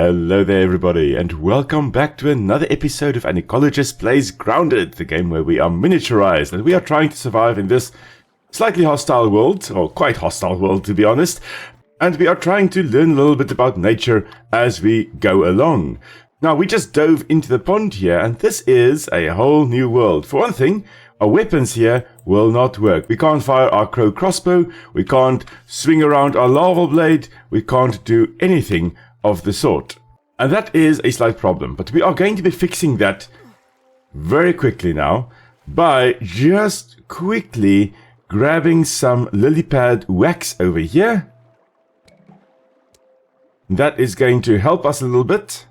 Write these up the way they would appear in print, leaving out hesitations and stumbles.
Hello there everybody, and welcome back to another episode of An Ecologist Plays Grounded, the game where we are miniaturized and we are trying to survive in this slightly hostile world, or quite hostile world to be honest, and we are trying to learn a little bit about nature as we go along. Now, we just dove into the pond here, and this is a whole new world. For one thing, our weapons here will not work. We can't fire our crow crossbow, we can't swing around our lava blade, we can't do anything of the sort. And that is a slight problem, but we are going to be fixing that very quickly now by just quickly grabbing some lily pad wax over here. That is going to help us a little bit.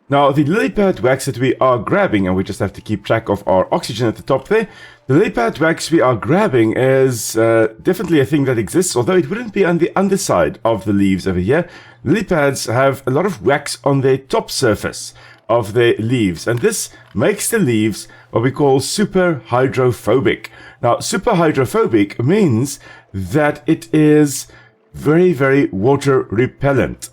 Now, the lily pad wax that we are grabbing, and we just have to keep track of our oxygen at the top there, the lily pad wax we are grabbing is definitely a thing that exists, although it wouldn't be on the underside of the leaves over here. Lily pads have a lot of wax on their top surface of their leaves, and this makes the leaves what we call super hydrophobic. Now, super hydrophobic means that it is very, very water repellent.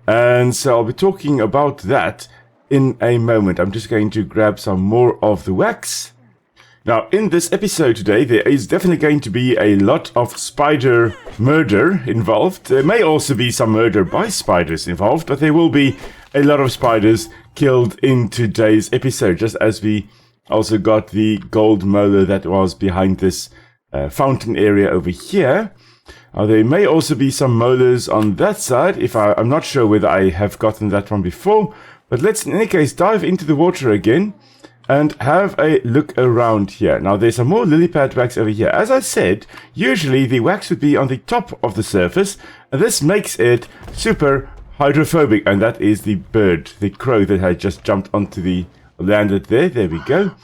And so I'll be talking about that in a moment. I'm just going to grab some more of the wax. Now, in this episode today, there is definitely going to be a lot of spider murder involved. There may also be some murder by spiders involved, but there will be a lot of spiders killed in today's episode, just as we also got the gold molar that was behind this fountain area over here. There may also be some molars on that side. I'm not sure whether I have gotten that one before, but let's in any case dive into the water again and have a look around here. Now, there's some more lily pad wax over here. As I said, usually the wax would be on the top of the surface, and this makes it super hydrophobic. And that is the bird, the crow that had just jumped onto the landed there. There we go.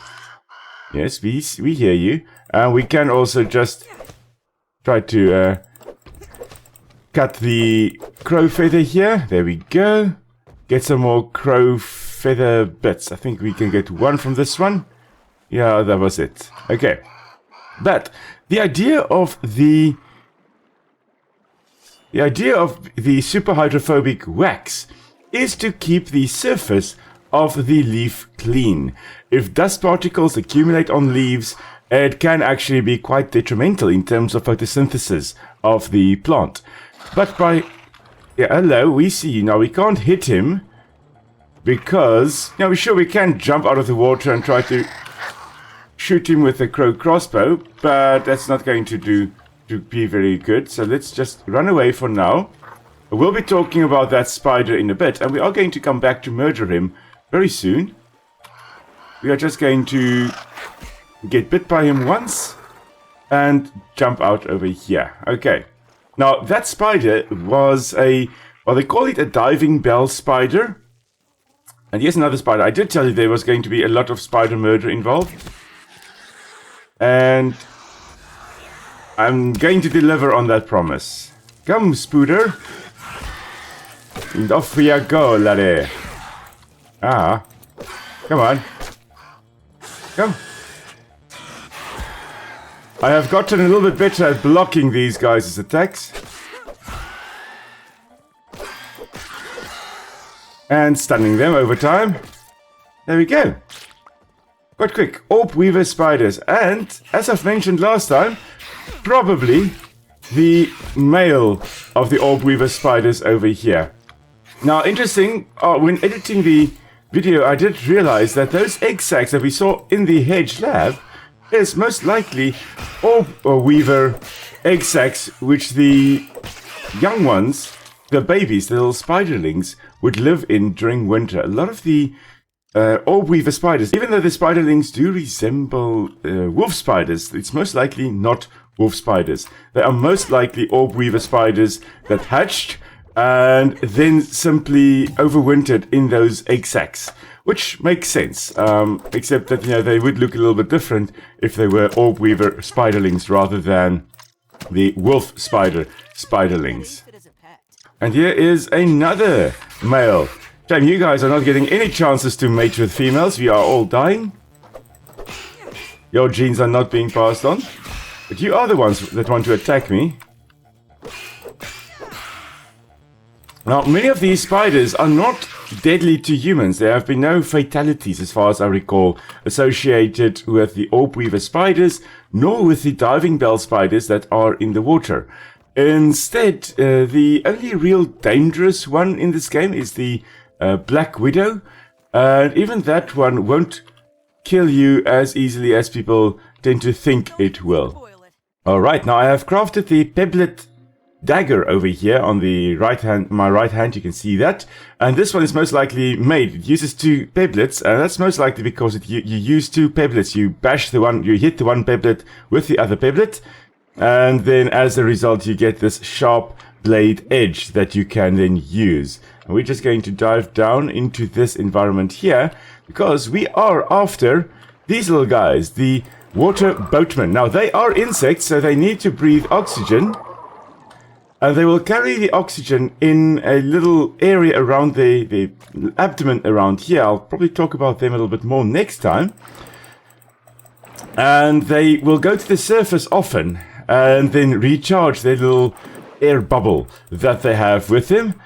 Yes, we hear you. And we can also just try to cut the crow feather here. There we go. Get some more crow feather bits. I think we can get one from this one. Yeah, that was it. Okay. But the idea of the super hydrophobic wax is to keep the surface of the leaf clean. If dust particles accumulate on leaves, it can actually be quite detrimental in terms of photosynthesis of the plant. But hello, we see you. Now, we can't hit him because, we can jump out of the water and try to shoot him with a crow crossbow, but that's not going to be very good. So let's just run away for now. We'll be talking about that spider in a bit, and we are going to come back to murder him very soon. We are just going to get bit by him once and jump out over here. Okay. Now, that spider was they call it a diving bell spider. And here's another spider. I did tell you there was going to be a lot of spider murder involved. And I'm going to deliver on that promise. Come, Spooder. And off we go, laddie. Come on. Come. I have gotten a little bit better at blocking these guys' attacks. And stunning them over time. There we go. Quite quick. Orb weaver spiders. And, as I've mentioned last time, probably the male of the orb weaver spiders over here. Now, interesting, when editing the video, I did realize that those egg sacs that we saw in the hedge lab is most likely orb weaver egg sacs, which the young ones, the babies, the little spiderlings, would live in during winter. A lot of the orb weaver spiders, even though the spiderlings do resemble wolf spiders, it's most likely not wolf spiders. They are most likely orb weaver spiders that hatched and then simply overwintered in those egg sacs. Which makes sense, except that, they would look a little bit different if they were orb weaver spiderlings rather than the wolf spiderlings. And here is another male. Shame you guys are not getting any chances to mate with females. We are all dying. Your genes are not being passed on. But you are the ones that want to attack me. Now, many of these spiders are not deadly to humans. There have been no fatalities, as far as I recall, associated with the orb weaver spiders, nor with the diving bell spiders that are in the water. Instead, the only real dangerous one in this game is the Black Widow, and even that one won't kill you as easily as people tend to think it will. Alright, now I have crafted the pebblet dagger over here on the right hand, my right hand, you can see that, and this one is most likely made. It uses 2 pebblets, and that's most likely because you use 2 pebblets. You bash the one, you hit the one pebblet with the other pebblet, and then as a result you get this sharp blade edge that you can then use. And we're just going to dive down into this environment here, because we are after these little guys, the water boatmen. Now they are insects, so they need to breathe oxygen, and they will carry the oxygen in a little area around the abdomen around here. I'll probably talk about them a little bit more next time. And they will go to the surface often and then recharge their little air bubble that they have with them.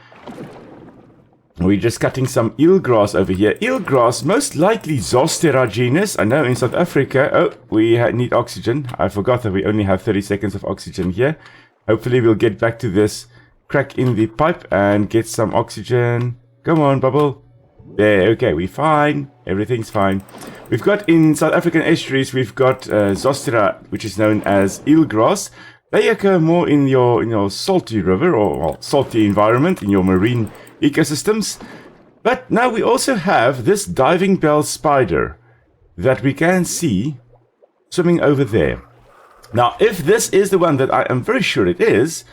We're just cutting some eelgrass over here. Eelgrass, most likely Zostera genus. I know in South Africa... Oh, we need oxygen. I forgot that we only have 30 seconds of oxygen here. Hopefully we'll get back to this crack in the pipe and get some oxygen. Come on, bubble. There, okay, we're fine. Everything's fine. We've got in South African estuaries, we've got Zostera, which is known as eelgrass. They occur more in your salty river or salty environment, in your marine ecosystems. But now we also have this diving bell spider that we can see swimming over there. Now, if this is the one that I am very sure it is,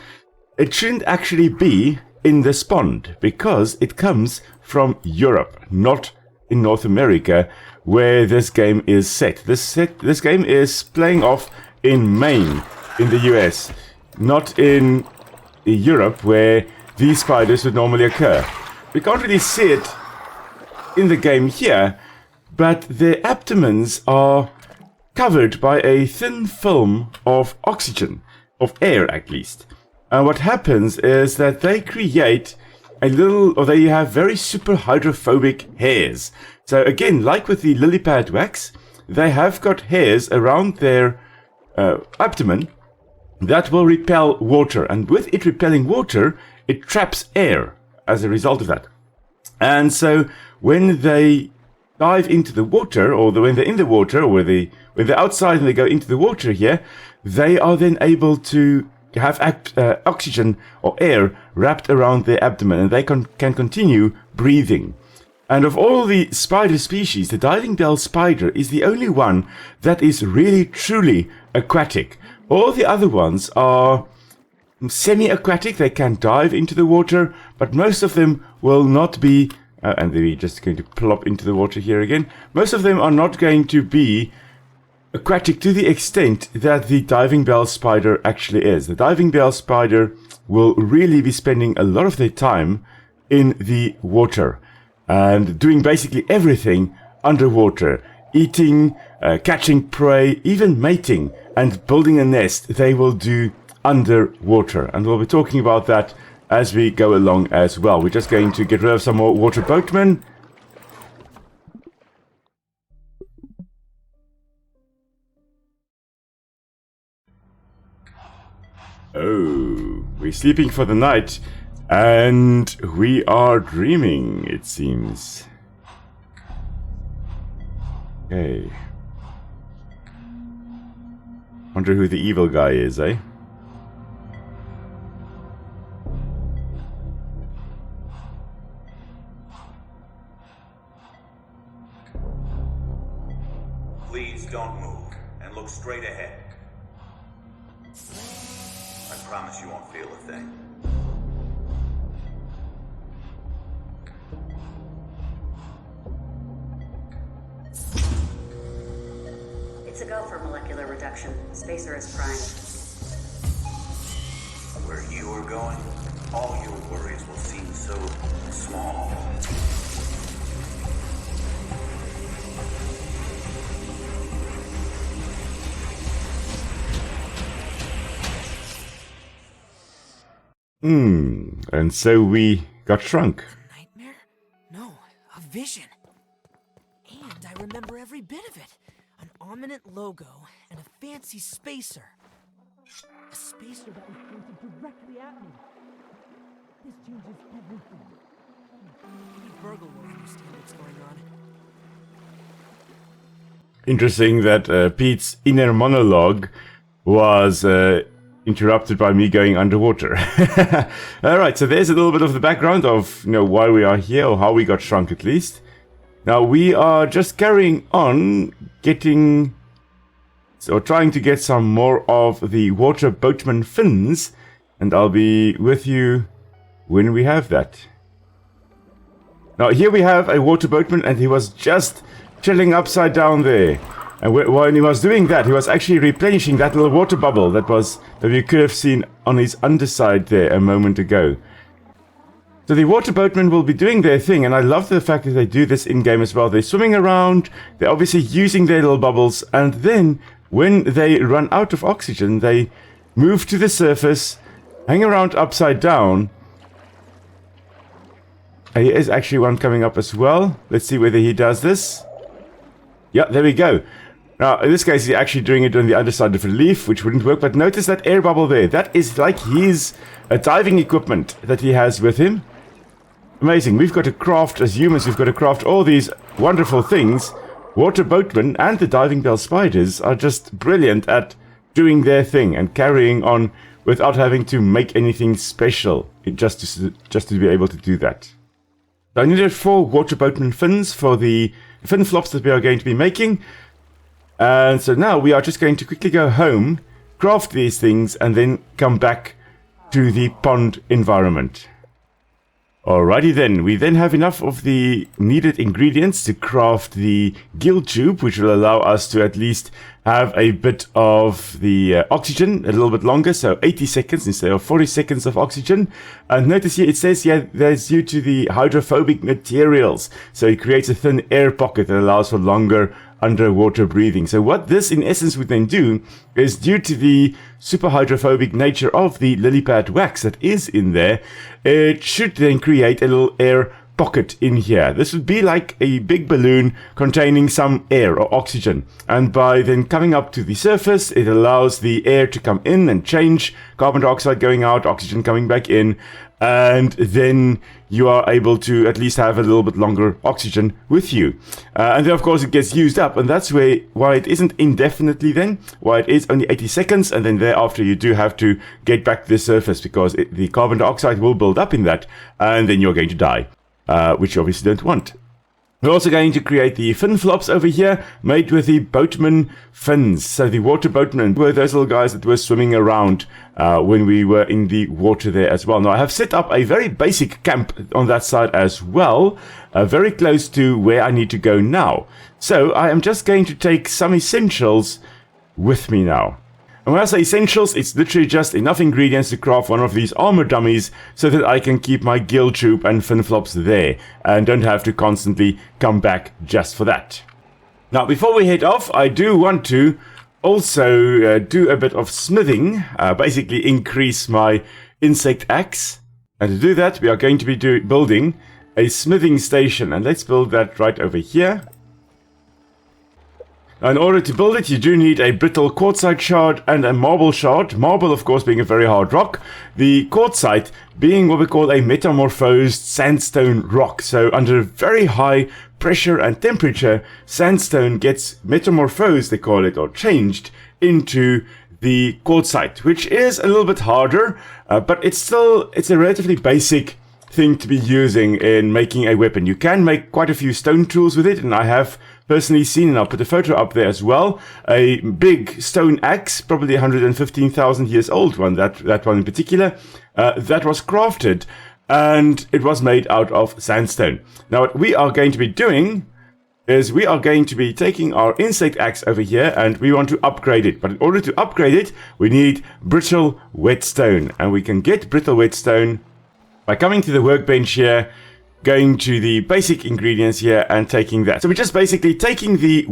it shouldn't actually be in this pond, because it comes from Europe, not in North America, where this game is set. This game is playing off in Maine, in the US, not in Europe, where these spiders would normally occur. We can't really see it in the game here, but their abdomens are covered by a thin film of oxygen, of air at least. And what happens is that they create a little, or they have very super hydrophobic hairs. So again, like with the lily pad wax, they have got hairs around their abdomen that will repel water. And with it repelling water, it traps air as a result of that. And so when they dive into the water, or when they're in the water, or when they're outside and they go into the water here, they are then able to have oxygen or air wrapped around their abdomen, and they can continue breathing. And of all the spider species, the diving bell spider is the only one that is really truly aquatic. All the other ones are semi-aquatic. They can dive into the water, but most of them will not be and we're just going to plop into the water here again. Most of them are not going to be aquatic to the extent that the diving bell spider actually is. The diving bell spider will really be spending a lot of their time in the water and doing basically everything underwater. Eating, catching prey, even mating and building a nest, they will do underwater. And we'll be talking about that as we go along as well. We're just going to get rid of some more water boatmen. Oh, we're sleeping for the night, and we are dreaming, it seems. Okay. Wonder who the evil guy is, eh? Please don't move, and look straight ahead. I promise you won't feel a thing. It's a go for molecular reduction. Spacer is primed. Where you are going, all your worries will seem so small. And so we got shrunk. Nightmare? No, a vision. And I remember every bit of it. An ominous logo and a fancy spacer. A spacer that was pointed directly at me. This changes everything. Maybe Burgle will understand what's going on. Interesting that Pete's inner monologue was interrupted by me going underwater. Alright, so there's a little bit of the background of, why we are here, or how we got shrunk at least. Now we are just carrying on trying to get some more of the water boatman fins, and I'll be with you when we have that. Now here we have a water boatman, and he was just chilling upside down there. And when he was doing that, he was actually replenishing that little water bubble that you could have seen on his underside there a moment ago. So the water boatmen will be doing their thing, and I love the fact that they do this in-game as well. They're swimming around, they're obviously using their little bubbles, and then when they run out of oxygen, they move to the surface, hang around upside down. And here is actually one coming up as well. Let's see whether he does this. Yeah, there we go. Now, in this case, he's actually doing it on the underside of a leaf, which wouldn't work, but notice that air bubble there. That is like his diving equipment that he has with him. Amazing. We've got to craft, as humans, we've got to craft all these wonderful things. Water boatmen and the diving bell spiders are just brilliant at doing their thing and carrying on without having to make anything special just to be able to do that. So I needed 4 water boatman fins for the fin flops that we are going to be making. And so now we are just going to quickly go home, craft these things, and then come back to the pond environment. Alrighty then, we then have enough of the needed ingredients to craft the gill tube, which will allow us to at least have a bit of the oxygen a little bit longer, so 80 seconds instead of 40 seconds of oxygen. And notice here, it says here that's due to the hydrophobic materials, so it creates a thin air pocket that allows for longer underwater breathing. So what this in essence would then do is, due to the super hydrophobic nature of the lily pad wax that is in there, it should then create a little air pocket in here. This would be like a big balloon containing some air or oxygen, and by then coming up to the surface, it allows the air to come in and change, carbon dioxide going out, oxygen coming back in, and then you are able to at least have a little bit longer oxygen with you. And then of course it gets used up, and that's why it isn't indefinitely then, why it is only 80 seconds, and then thereafter you do have to get back to the surface, because the carbon dioxide will build up in that, and then you're going to die, which you obviously don't want. We're also going to create the fin flops over here, made with the boatman fins. So the water boatmen were those little guys that were swimming around when we were in the water there as well. Now I have set up a very basic camp on that side as well, very close to where I need to go now. So I am just going to take some essentials with me now. And when I say essentials, it's literally just enough ingredients to craft one of these armor dummies so that I can keep my gill tube and fin flops there and don't have to constantly come back just for that. Now, before we head off, I do want to also do a bit of smithing, basically increase my insect axe. And to do that, we are going to be building a smithing station, and let's build that right over here. In order to build it, you do need a brittle quartzite shard and a marble shard. Marble, of course, being a very hard rock. The quartzite being what we call a metamorphosed sandstone rock. So under very high pressure and temperature, sandstone gets metamorphosed, they call it, or changed into the quartzite, which is a little bit harder, but it's a relatively basic thing to be using in making a weapon. You can make quite a few stone tools with it, and I have personally seen, and I'll put a photo up there as well, a big stone axe, probably 115,000 years old one, that one in particular, that was crafted, and it was made out of sandstone. Now what we are going to be doing is we are going to be taking our insect axe over here, and we want to upgrade it. But in order to upgrade it, we need brittle whetstone, and we can get brittle whetstone by coming to the workbench here, going to the basic ingredients here and taking that. So we're just basically taking the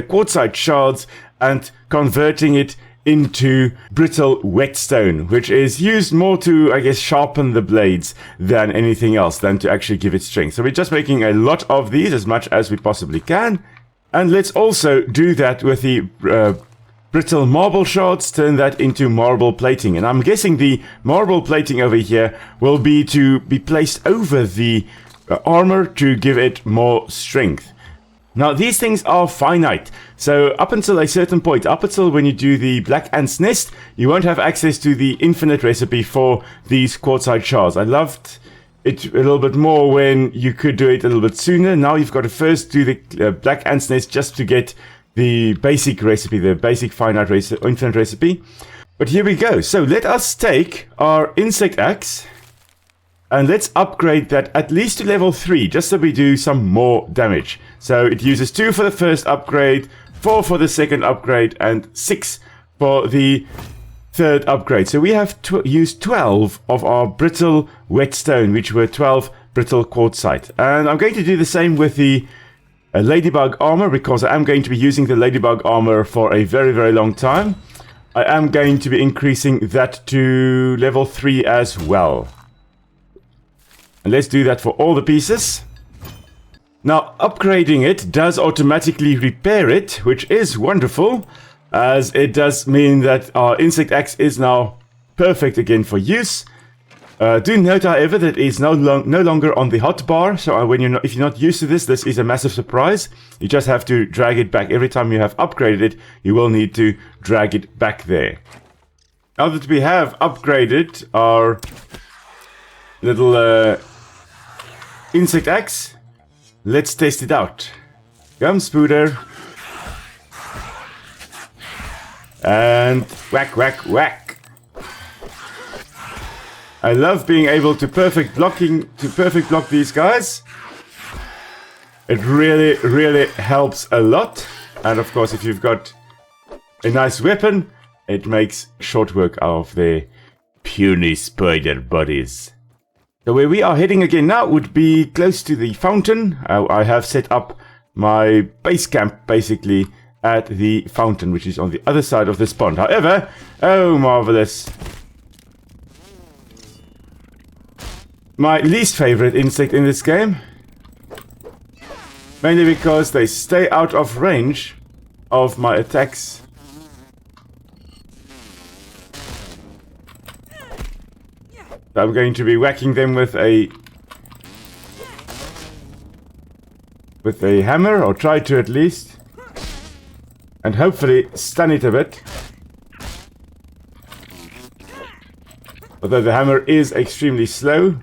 quartzite shards and converting it into brittle whetstone, which is used more to, I guess, sharpen the blades than anything else, than to actually give it strength. So we're just making a lot of these, as much as we possibly can. And let's also do that with the brittle marble shards, turn that into marble plating. And I'm guessing the marble plating over here will be to be placed over the armor to give it more strength. Now, these things are finite. So up until a certain point, up until when you do the Black Ant's Nest, you won't have access to the infinite recipe for these quartzite shards. I loved it a little bit more when you could do it a little bit sooner. Now you've got to first do the Black Ant's Nest just to get the basic recipe, the basic finite infinite recipe. But here we go. So let us take our insect axe and let's upgrade that at least to level 3, just so we do some more damage. So it uses 2 for the first upgrade, 4 for the second upgrade, and 6 for the third upgrade. So we have used 12 of our brittle whetstone, which were 12 brittle quartzite. And I'm going to do the same with the ladybug armor, because I am going to be using the ladybug armor for a very, very long time. I am going to be increasing that to level 3 as well. And let's do that for all the pieces. Now, upgrading it does automatically repair it, which is wonderful, as it does mean that our insect axe is now perfect again for use. Do note, however, that it is no longer on the hotbar, so if you're not used to this, this is a massive surprise. You just have to drag it back. Every time you have upgraded it, you will need to drag it back there. Now that we have upgraded our little insect axe, let's test it out. Come, Spooder. And whack, whack, whack. I love being able to perfect block these guys. It really, really helps a lot. And of course, if you've got a nice weapon, it makes short work of their puny spider bodies. So where we are heading again now would be close to the fountain. I have set up my base camp basically at the fountain, which is on the other side of this pond. However, oh marvelous, my least favorite insect in this game, mainly because they stay out of range of my attacks. I'm going to be whacking them with a hammer, or try to at least, and hopefully stun it a bit. Although the hammer is extremely slow.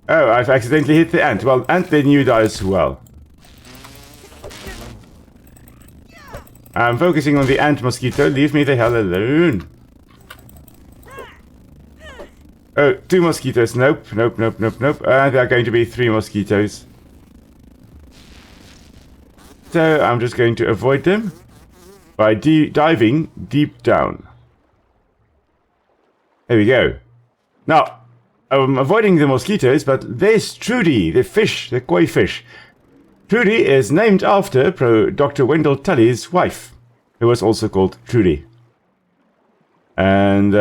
Oh, I've accidentally hit the ant. Well, ant then you die as well. I'm focusing on the ant mosquito. Leave me the hell alone. Oh, 2 mosquitoes. Nope, nope, nope, nope, nope. There are going to be 3 mosquitoes. So I'm just going to avoid them by diving deep down. There we go. Now, I'm avoiding the mosquitoes, but there's Trudy, the fish, the koi fish. Trudy is named after Dr. Wendell Tully's wife, who was also called Trudy. And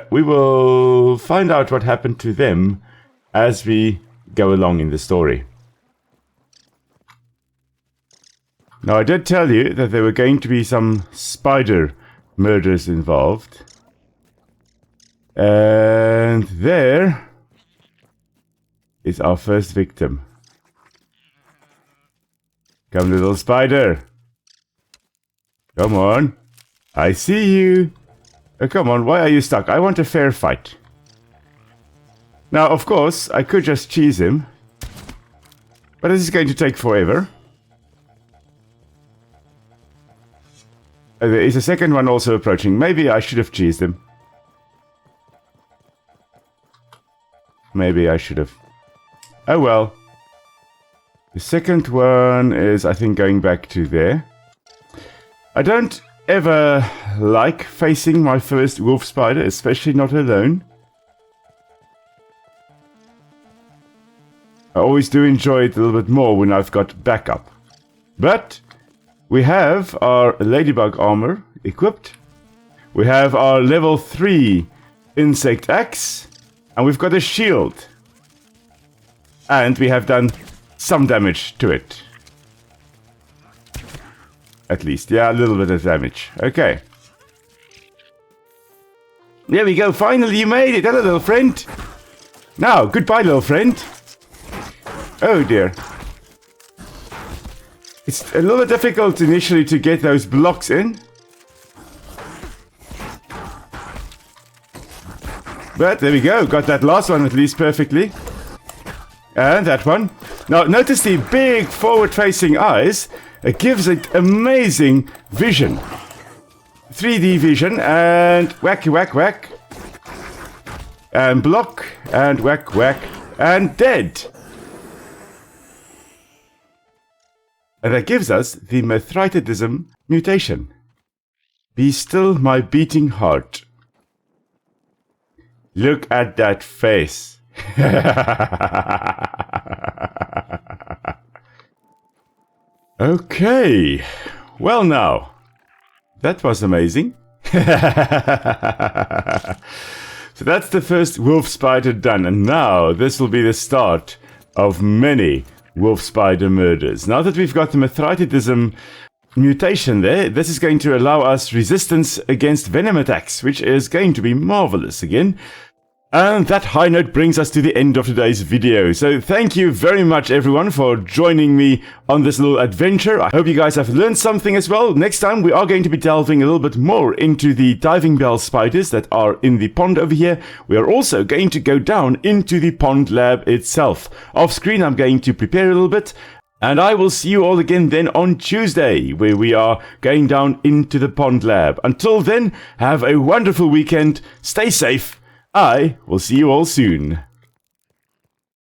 we will find out what happened to them as we go along in the story. Now, I did tell you that there were going to be some spider murders involved. And there is our first victim. Come, little spider. Come on. I see you. Oh, come on, why are you stuck? I want a fair fight. Now, of course, I could just cheese him. But this is going to take forever. There is a second one also approaching. Maybe I should have cheesed him. Maybe I should have. Oh well. The second one is, I think, going back to there. I don't ever like facing my first wolf spider, especially not alone. I always do enjoy it a little bit more when I've got backup. But we have our ladybug armor equipped. We have our level 3 insect axe. And we've got a shield. And we have done some damage to it. At least, yeah, a little bit of damage. Okay. There we go, finally you made it. Hello, little friend. Now, goodbye, little friend. Oh dear. It's a little bit difficult initially to get those blocks in. But there we go, got that last one at least perfectly. And that one. Now, notice the big forward-facing eyes. It gives it amazing vision. 3D vision, and whack, whack, whack. And block, and whack, whack, and dead. And that gives us the mithridatism mutation. Be still my beating heart. Look at that face. Okay. Well now. That was amazing. So that's the first wolf spider done. And now this will be the start of many wolf spider murders. Now that we've got the mithridatism mutation there, this is going to allow us resistance against venom attacks, which is going to be marvelous again. And that high note brings us to the end of today's video. So thank you very much everyone for joining me on this little adventure. I hope you guys have learned something as well. Next time we are going to be delving a little bit more into the diving bell spiders that are in the pond over here. We are also going to go down into the pond lab itself. Off screen I'm going to prepare a little bit. And I will see you all again then on Tuesday, where we are going down into the pond lab. Until then, have a wonderful weekend. Stay safe. I will see you all soon.